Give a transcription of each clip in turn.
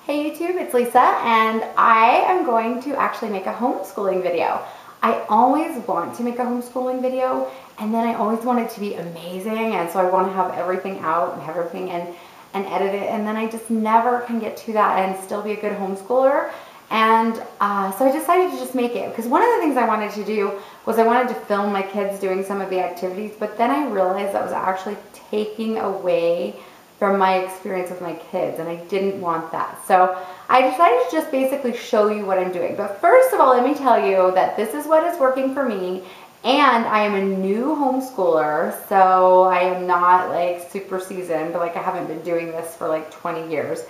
Hey YouTube, it's Lisa, and I am going to actually make a homeschooling video. I always want to make a homeschooling video, and then I always want it to be amazing, and so I want to have everything out and have everything and edit it, and then I just never can get to that and still be a good homeschooler. And so I decided to just make it, because one of the things I wanted to do was I wanted to film my kids doing some of the activities, but then I realized that was actually taking away from my experience with my kids, and I didn't want that. So I decided to just basically show you what I'm doing. But first of all, let me tell you that this is what is working for me, and I am a new homeschooler, so I am not like super seasoned, but like I haven't been doing this for like 20 years.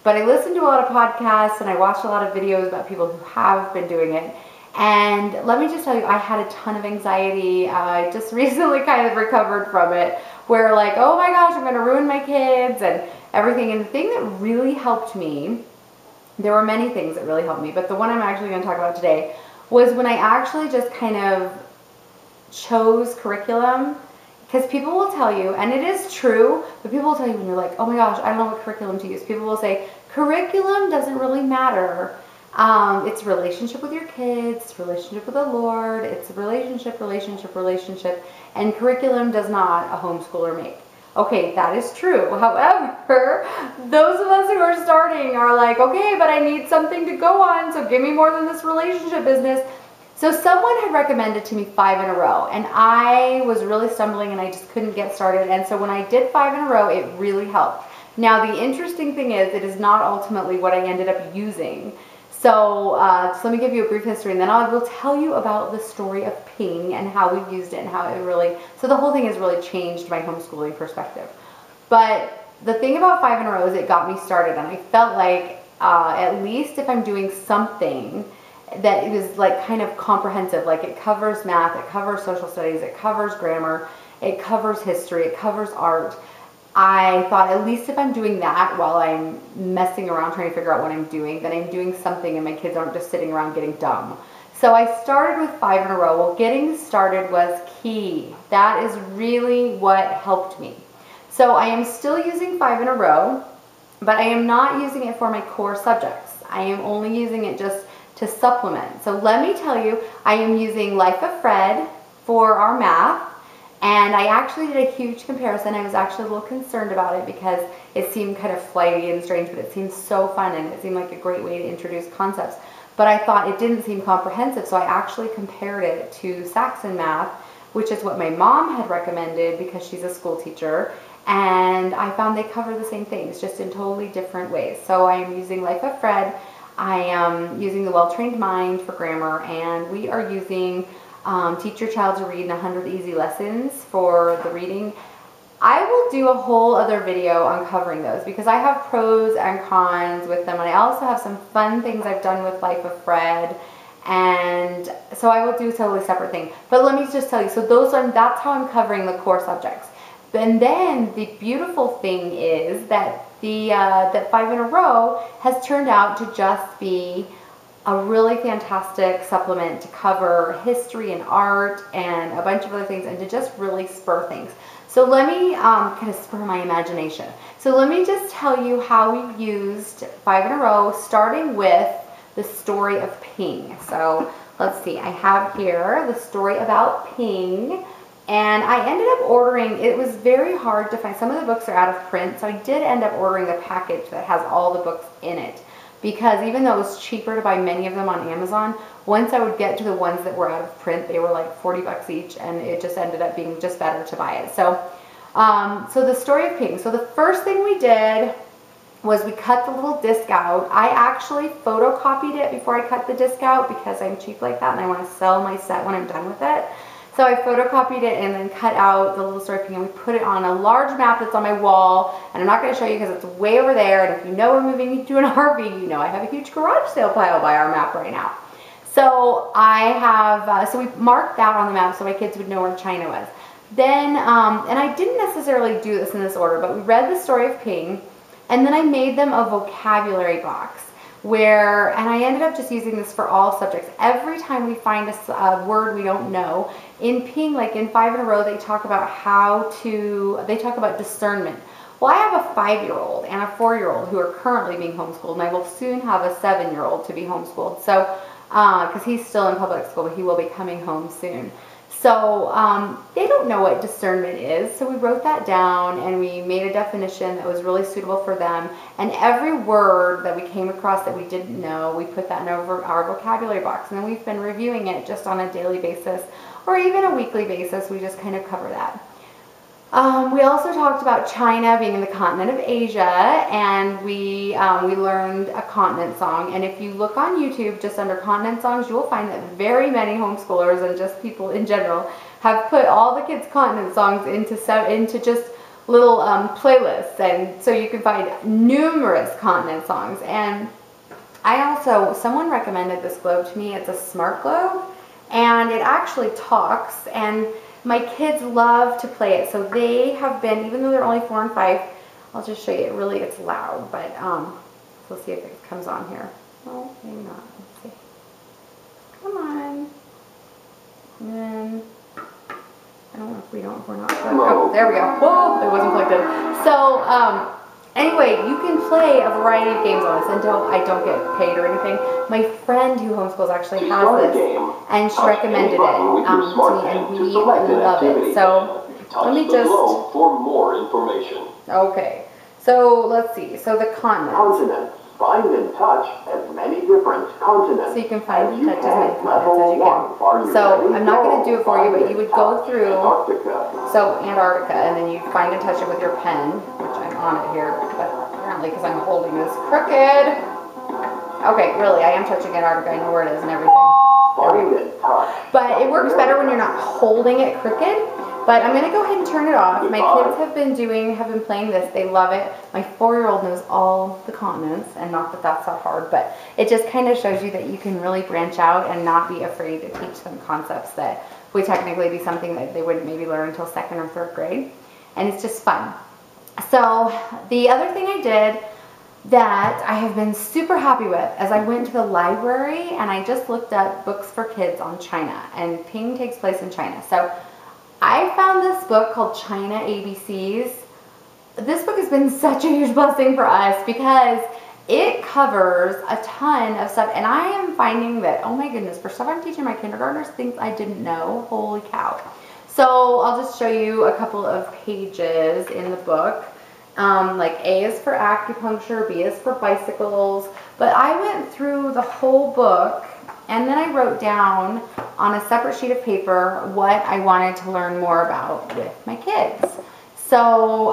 But I listen to a lot of podcasts and I watch a lot of videos about people who have been doing it. And let me just tell you, I had a ton of anxiety. I just recently kind of recovered from it, where like, oh my gosh, I'm going to ruin my kids and everything. And the thing that really helped me, there were many things that really helped me, but the one I'm actually going to talk about today was when I actually just kind of chose curriculum. Because people will tell you, and it is true, but people will tell you when you're like, oh my gosh, I don't know what curriculum to use. People will say, curriculum doesn't really matter. It's relationship with your kids, it's relationship with the Lord, it's relationship, and curriculum does not a homeschooler make. Okay, that is true. However, those of us who are starting are like, okay, but I need something to go on, so give me more than this relationship business. So someone had recommended to me 5 in a row, and I was really stumbling and I just couldn't get started. And so when I did 5 in a row, it really helped. Now the interesting thing is, it is not ultimately what I ended up using. So let me give you a brief history, and then I will tell you about the story of Ping and how we used it and how it really, so the whole thing has really changed my homeschooling perspective. But the thing about 5 in a row is it got me started, and I felt like at least if I'm doing something that is like kind of comprehensive, like it covers math, it covers social studies, it covers grammar, it covers history, it covers art. I thought at least if I'm doing that while I'm messing around trying to figure out what I'm doing, then I'm doing something and my kids aren't just sitting around getting dumb. So I started with 5 in a row. Well, getting started was key. That is really what helped me. So I am still using 5 in a row, but I am not using it for my core subjects. I am only using it just to supplement. So let me tell you, I am using Life of Fred for our math. And I actually did a huge comparison. I was actually a little concerned about it because it seemed kind of flighty and strange, but it seemed so fun and it seemed like a great way to introduce concepts. But I thought it didn't seem comprehensive, so I actually compared it to Saxon Math, which is what my mom had recommended because she's a school teacher. And I found they cover the same things, just in totally different ways. So I am using Life of Fred. I am using the Well-Trained Mind for grammar, and we are using Teach Your Child to Read in 100 Easy Lessons for the reading. I will do a whole other video on covering those because I have pros and cons with them, and I also have some fun things I've done with Life of Fred, and so I will do a totally separate thing. But let me just tell you, so that's how I'm covering the core subjects. And then the beautiful thing is that that 5 in a row has turned out to just be a really fantastic supplement to cover history and art and a bunch of other things, and to just really spur things. So let me kind of spur my imagination. So let me just tell you how we've used 5 in a row, starting with the story of Ping. So let's see, I have here the story about Ping, and I ended up ordering, it was very hard to find, some of the books are out of print, so I did end up ordering the package that has all the books in it. Because even though it was cheaper to buy many of them on Amazon, once I would get to the ones that were out of print, they were like 40 bucks each, and it just ended up being just better to buy it. So, so the story of Ping. So the first thing we did was we cut the little disc out. I actually photocopied it before I cut the disc out because I'm cheap like that and I want to sell my set when I'm done with it. So I photocopied it and then cut out the little story of Ping, and we put it on a large map that's on my wall. And I'm not going to show you because it's way over there. And if you know we're moving to an RV, you know I have a huge garage sale pile by our map right now. So I have, so we marked that on the map so my kids would know where China was. Then, and I didn't necessarily do this in this order, but we read the story of Ping, and then I made them a vocabulary box. And I ended up just using this for all subjects. Every time we find a word we don't know, in Ping, like in 5 in a row, they talk about they talk about discernment. Well, I have a 5-year-old and a 4-year-old who are currently being homeschooled, and I will soon have a 7-year-old to be homeschooled. So, because he's still in public school, but he will be coming home soon. So they don't know what discernment is. So we wrote that down and we made a definition that was really suitable for them. And every word that we came across that we didn't know, we put that in our vocabulary box. And then we've been reviewing it just on a daily basis or even a weekly basis. We just kind of cover that. We also talked about China being in the continent of Asia, and we learned a continent song. And if you look on YouTube just under continent songs, you will find that very many homeschoolers and just people in general have put all the kids' continent songs into just little playlists, and so you can find numerous continent songs. And someone recommended this globe to me. It's a smart globe, and it actually talks, and my kids love to play it. So they have been, even though they're only 4 and 5, I'll just show you. It's loud, but we'll see if it comes on here. Oh, maybe not. Let's see. Come on. And then, I don't know if we're not plugged. Oh, there we go. Whoa, it wasn't plugged in. So, anyway, you can play a variety of games on this, and I don't get paid or anything. My friend who homeschools actually has this, and she recommended it to me, and we love it. So let me just, for more information. Okay, so let's see. So the continents. Find and touch as many different continents. So you can find and touch as many continents as you can. So I'm not going to do it for you, but you would go through, so Antarctica, and then you find and touch it with your pen, which I'm on it here, but apparently because I'm holding this crooked. Okay, really, I am touching Antarctica. I know where it is and everything. But it works better when you're not holding it crooked. But I'm going to go ahead and turn it off. My kids have been playing this. They love it. My 4-year-old knows all the continents, and not that that's that hard, but it just kind of shows you that you can really branch out and not be afraid to teach them concepts that would technically be something that they wouldn't maybe learn until 2nd or 3rd grade. And it's just fun. So the other thing I did that I have been super happy with as I went to the library and I just looked up books for kids on China, and Ping takes place in China. So I found this book called China ABCs. This book has been such a huge blessing for us because it covers a ton of stuff, and I am finding that, oh my goodness, for stuff I'm teaching my kindergartners, things I didn't know, holy cow. So I'll just show you a couple of pages in the book. Like A is for acupuncture, B is for bicycles, but I went through the whole book and then I wrote down on a separate sheet of paper what I wanted to learn more about with my kids. So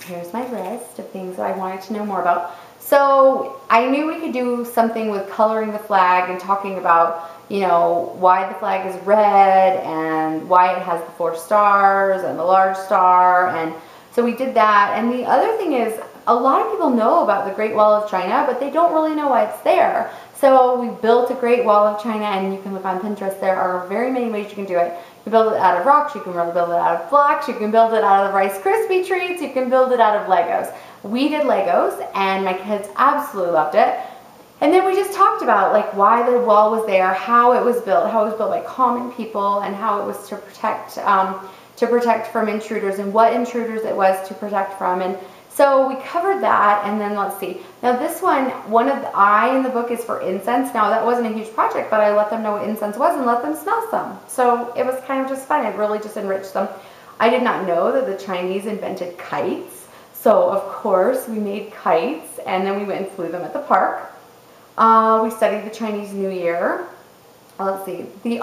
here's my list of things that I wanted to know more about. So I knew we could do something with coloring the flag and talking about, you know, why the flag is red and why it has the 4 stars and the large star. And so we did that. And the other thing is, a lot of people know about the Great Wall of China, but they don't really know why it's there. So we built a Great Wall of China, and you can look on Pinterest. There are very many ways you can do it. You can build it out of rocks, you can build it out of blocks, you can build it out of Rice Krispie treats, you can build it out of Legos. We did Legos, and my kids absolutely loved it. And then we just talked about like why the wall was there, how it was built by common people, and how it was to protect from intruders, and what intruders it was to protect from. And so we covered that. And then let's see. Now this one of the I in the book is for incense. Now that wasn't a huge project, but I let them know what incense was and let them smell some. So it was kind of just fun. It really just enriched them. I did not know that the Chinese invented kites. So of course we made kites, and then we went and flew them at the park. We studied the Chinese New Year. Let's see, the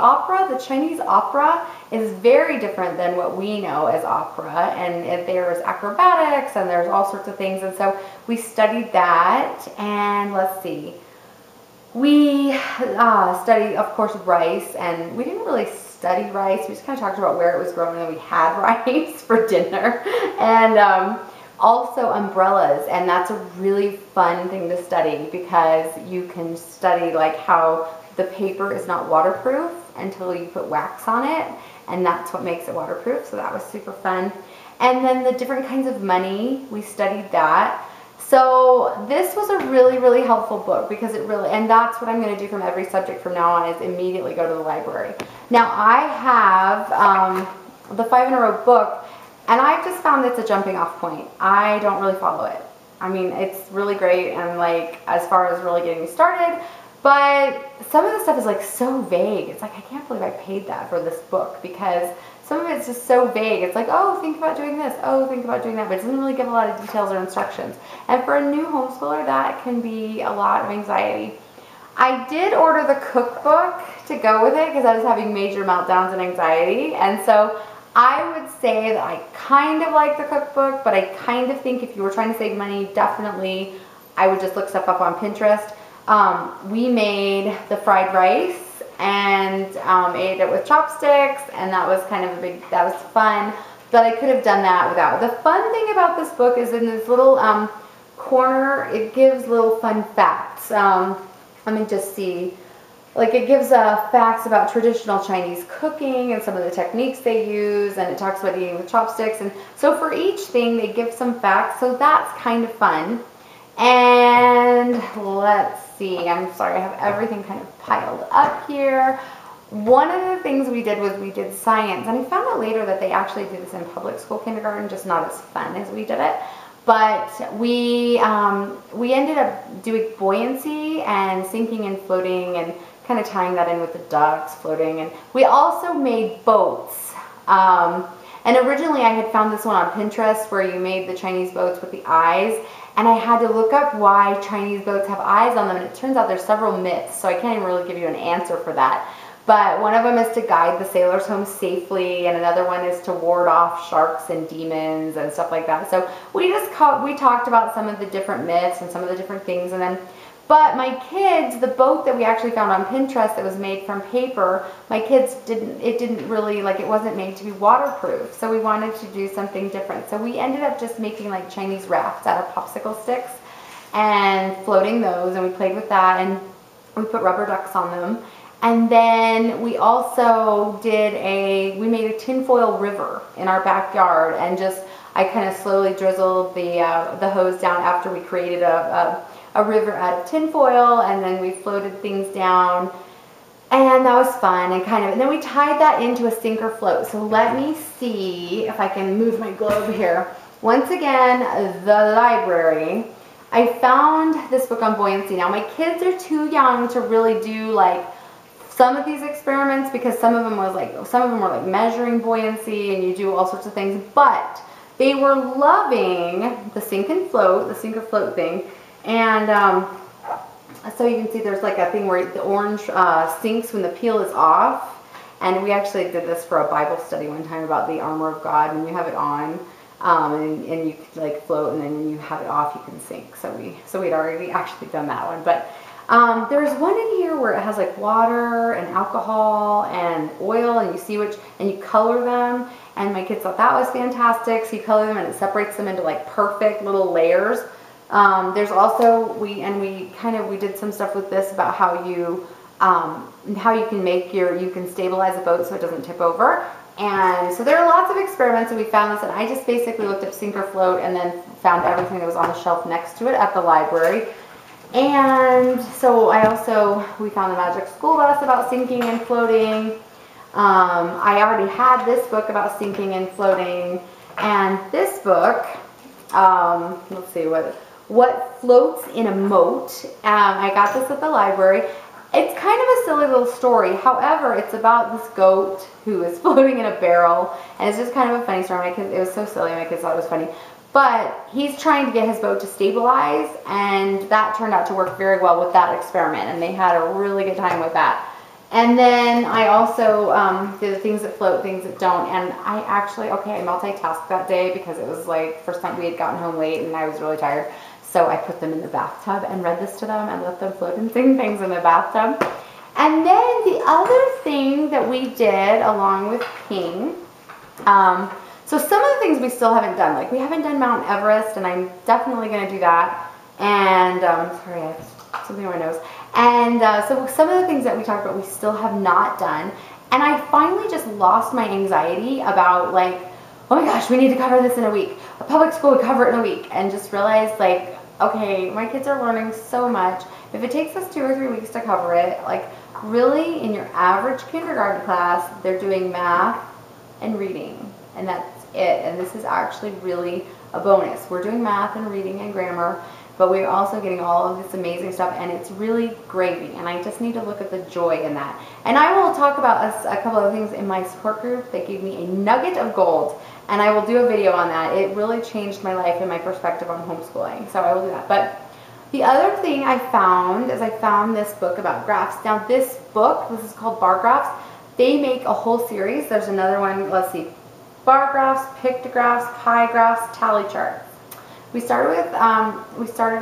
Chinese opera is very different than what we know as opera, and there's acrobatics and there's all sorts of things, and so we studied that. And let's see, we studied, of course, rice, and we didn't really study rice, we just kind of talked about where it was grown, and we had rice for dinner. And also umbrellas, and that's a really fun thing to study because you can study like how the paper is not waterproof until you put wax on it, and that's what makes it waterproof. So that was super fun. And then the different kinds of money, we studied that. So this was a really, really helpful book because it really, and that's what I'm going to do from every subject from now on, is immediately go to the library. Now I have the 5 in a Row book. And I've just found it's a jumping off point. I don't really follow it. I mean, it's really great and like as far as really getting me started, but some of the stuff is like so vague. It's like, I can't believe I paid that for this book, because some of it's just so vague. It's like, oh, think about doing this. Oh, think about doing that. But it doesn't really give a lot of details or instructions. And for a new homeschooler, that can be a lot of anxiety. I did order the cookbook to go with it because I was having major meltdowns and anxiety. And so I would say that I kind of like the cookbook, but I kind of think if you were trying to save money, definitely I would just look stuff up on Pinterest. We made the fried rice and ate it with chopsticks, and that was kind of that was fun, but I could have done that without. The fun thing about this book is in this little corner, it gives little fun facts. Let me just see. Like, it gives facts about traditional Chinese cooking and some of the techniques they use, and it talks about eating with chopsticks. And so for each thing, they give some facts, so that's kind of fun. And let's see, I'm sorry, I have everything kind of piled up here. One of the things we did was we did science, and I found out later that they actually do this in public school kindergarten, just not as fun as we did it. But we ended up doing buoyancy and sinking and floating and kind of tying that in with the ducks floating. And we also made boats. And originally I had found this one on Pinterest where you made the Chinese boats with the eyes. And I had to look up why Chinese boats have eyes on them. And it turns out there's several myths, so I can't even really give you an answer for that. But one of them is to guide the sailors home safely, and another one is to ward off sharks and demons and stuff like that. So we talked about some of the different myths and some of the different things, and then, but my kids, the boat that we actually found on Pinterest that was made from paper, my kids didn't really, like, it wasn't made to be waterproof. So we wanted to do something different. So we ended up just making like Chinese rafts out of popsicle sticks and floating those, and we played with that, and we put rubber ducks on them. And then we also we made a tinfoil river in our backyard, and I kind of slowly drizzled the hose down after we created a river out of tinfoil, and then we floated things down, and that was fun, and then we tied that into a sinker float. So let me see if I can move my globe here. Once again, the library. I found this book on buoyancy. Now my kids are too young to really do like some of these experiments, because some of them were like measuring buoyancy, and you do all sorts of things, but they were loving the sink and float, the sink or float thing. And so you can see there's like a thing where the orange sinks when the peel is off. And we actually did this for a Bible study one time about the armor of God, and you have it on and you could like float, and then when you have it off you can sink. So we'd already actually done that one. But there's one in here where it has like water and alcohol and oil, and you see and you color them, and my kids thought that was fantastic. So you color them and it separates them into like perfect little layers. There's also, we did some stuff with this about how you can stabilize a boat so it doesn't tip over. And so there are lots of experiments, and we found this, and I just basically looked up sink or float and then found everything that was on the shelf next to it at the library. And so we found the Magic School Bus about sinking and floating. I already had this book about sinking and floating, and this book, let's see, what floats in a moat. I got this at the library. It's kind of a silly little story. However, it's about this goat who is floating in a barrel, and it's just kind of a funny story. It was so silly, my kids thought it was funny. But he's trying to get his boat to stabilize, and that turned out to work very well with that experiment, and they had a really good time with that. And then I also did the things that float, things that don't, and I multitasked that day because it was like, first time we had gotten home late and I was really tired. So I put them in the bathtub and read this to them and let them float and sing things in the bathtub. And then the other thing that we did along with King, so some of the things we still haven't done, like we haven't done Mount Everest, and I'm definitely going to do that. And, sorry, I have something on my nose. And so some of the things that we talked about, we still have not done. And I finally just lost my anxiety about like, oh my gosh, we need to cover this in a week. A public school would cover it in a week. And just realized like, okay, my kids are learning so much. If it takes us 2 or 3 weeks to cover it, like really in your average kindergarten class, they're doing math and reading. And that's it. And this is actually really a bonus. We're doing math and reading and grammar, but we're also getting all of this amazing stuff, and it's really gravy. And I just need to look at the joy in that. And I will talk about a couple of things in my support group that gave me a nugget of gold, and I will do a video on that. It really changed my life and my perspective on homeschooling, so I will do that. But the other thing I found is I found this book about graphs. Now this book, this is called Bar Graphs. They make a whole series. There's another one, let's see, bar graphs, pictographs, pie graphs, tally charts. We started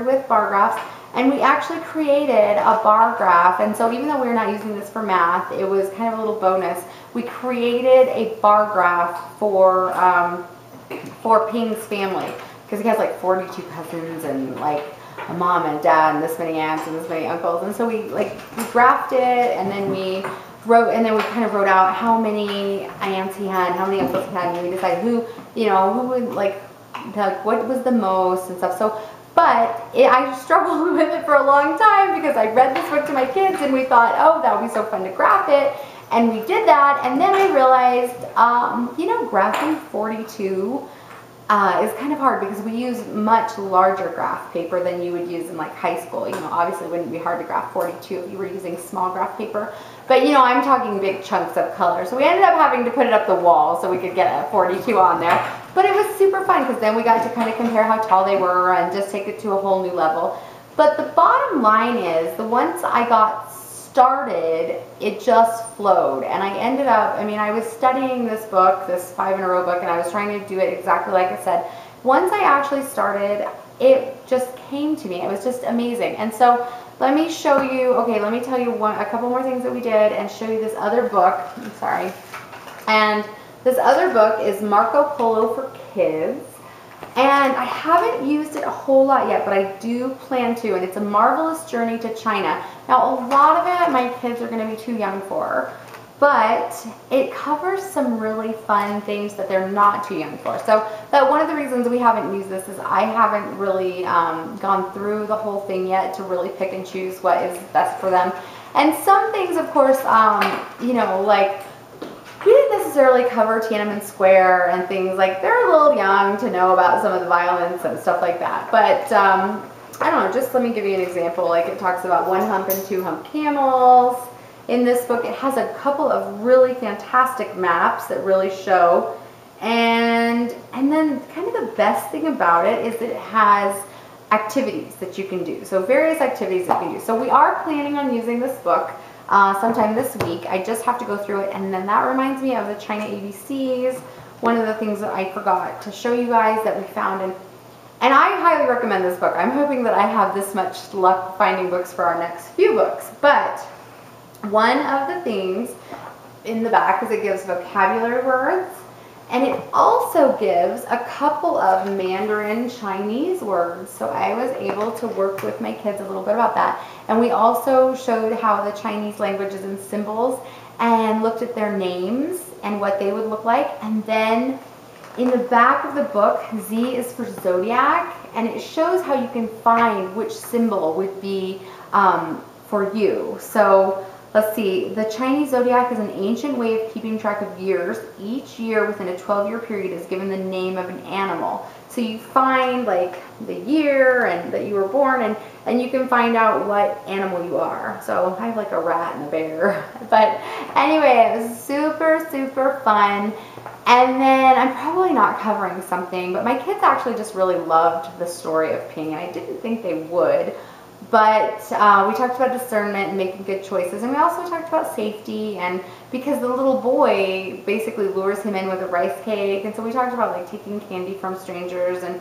with bar graphs, and we actually created a bar graph. And so even though we're not using this for math, it was kind of a little bonus. We created a bar graph for Ping's family, because he has like 42 cousins and like a mom and a dad and this many aunts and this many uncles. And so we graphed it, and then we kind of wrote out how many aunts he had, how many uncles he had, and we decided who would what was the most and stuff. So, but I struggled with it for a long time because I read this book to my kids, and we thought, oh, that would be so fun to graph it. And we did that, and then I realized, graphing 42 is kind of hard because we use much larger graph paper than you would use in like high school. Obviously it wouldn't be hard to graph 42 if you were using small graph paper. But I'm talking big chunks of color. So we ended up having to put it up the wall so we could get a 42 on there. But it was super fun because then we got to kind of compare how tall they were and just take it to a whole new level. But the bottom line is, once I got started, it just flowed. And I ended up, I was studying this book, this 5 in a row book, and I was trying to do it exactly like I said. Once I actually started, it just came to me. It was just amazing. And so let me show you, let me tell you a couple more things that we did and show you this other book. I'm sorry. And this other book is Marco Polo for Kids. And I haven't used it a whole lot yet, but I do plan to, and it's A Marvelous Journey to China. Now, a lot of it my kids are going to be too young for, but it covers some really fun things that they're not too young for. So that one of the reasons we haven't used this is I haven't really gone through the whole thing yet to really pick and choose what is best for them. And some things, of course, like we didn't necessarily cover Tiananmen Square and things like, they're a little young to know about some of the violence and stuff like that. But I don't know, just let me give you an example. Like it talks about 1-hump and 2-hump camels. In this book, it has a couple of really fantastic maps that really show. And then kind of the best thing about it is that it has activities that you can do. So various activities that you can do. So we are planning on using this book sometime this week. I just have to go through it, and then that reminds me of the China ABCs. One of the things that I forgot to show you guys that we found, and I highly recommend this book. I'm hoping that I have this much luck finding books for our next few books. But one of the things in the back is it gives vocabulary words, and it also gives a couple of Mandarin Chinese words. So I was able to work with my kids a little bit about that. And we also showed how the Chinese languages and symbols, and looked at their names and what they would look like. And then in the back of the book, Z is for zodiac, and it shows how you can find which symbol would be for you. So let's see, the Chinese zodiac is an ancient way of keeping track of years. Each year within a 12-year period is given the name of an animal. So you find like the year and that you were born, and you can find out what animal you are. So I have like a rat and a bear. But anyway, it was super, super fun. And then I'm probably not covering something, but my kids actually just really loved the story of Ping, and I didn't think they would. But we talked about discernment and making good choices, and we also talked about safety, and because the little boy basically lures him in with a rice cake, and so we talked about like taking candy from strangers, and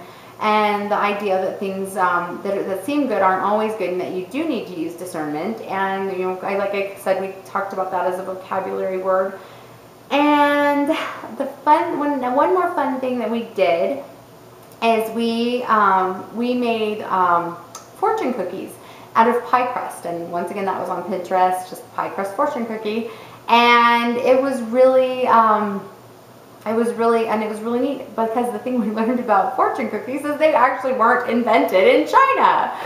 the idea that things that seem good aren't always good, and that you do need to use discernment. And like I said, we talked about that as a vocabulary word. And the one more fun thing that we did is we made fortune cookies out of pie crust, and once again that was on Pinterest, just pie crust fortune cookie, and it was really neat, because the thing we learned about fortune cookies is they actually weren't invented in China.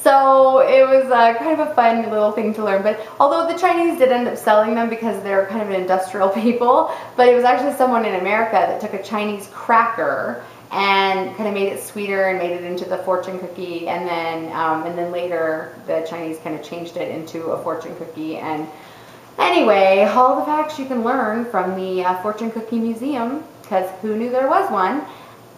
So it was kind of a fun little thing to learn. But although the Chinese did end up selling them because they're kind of industrial people, but it was actually someone in America that took a Chinese cracker and kind of made it sweeter and made it into the fortune cookie, and then later the Chinese kind of changed it into a fortune cookie. And anyway, all the facts you can learn from the Fortune Cookie Museum, because who knew there was one?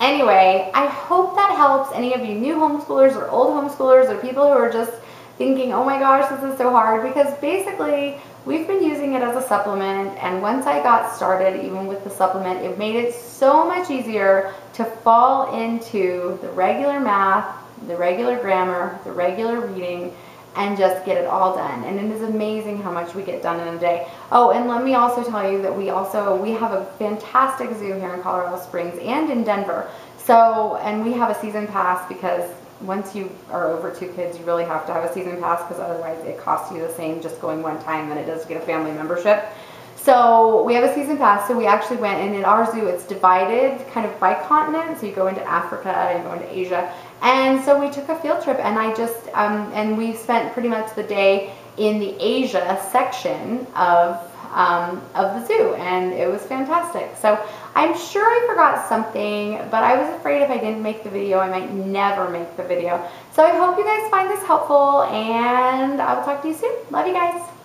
Anyway, I hope that helps any of you new homeschoolers or old homeschoolers or people who are just thinking, oh my gosh, this is so hard, because basically we've been using it as a supplement, and once I got started, even with the supplement, it made it so much easier to fall into the regular math, the regular grammar, the regular reading, and just get it all done. And it is amazing how much we get done in a day. Oh, and let me also tell you that we have a fantastic zoo here in Colorado Springs and in Denver. So, and we have a season pass, because once you are over 2 kids, you really have to have a season pass, because otherwise it costs you the same just going one time than it does to get a family membership. So we have a season pass, so we actually went, and in our zoo it's divided kind of by continent, so you go into Africa and go into Asia, and so we took a field trip, and and we spent pretty much the day in the Asia section of the zoo, and it was fantastic. So I'm sure I forgot something, but I was afraid if I didn't make the video, I might never make the video. So I hope you guys find this helpful, and I will talk to you soon. Love you guys.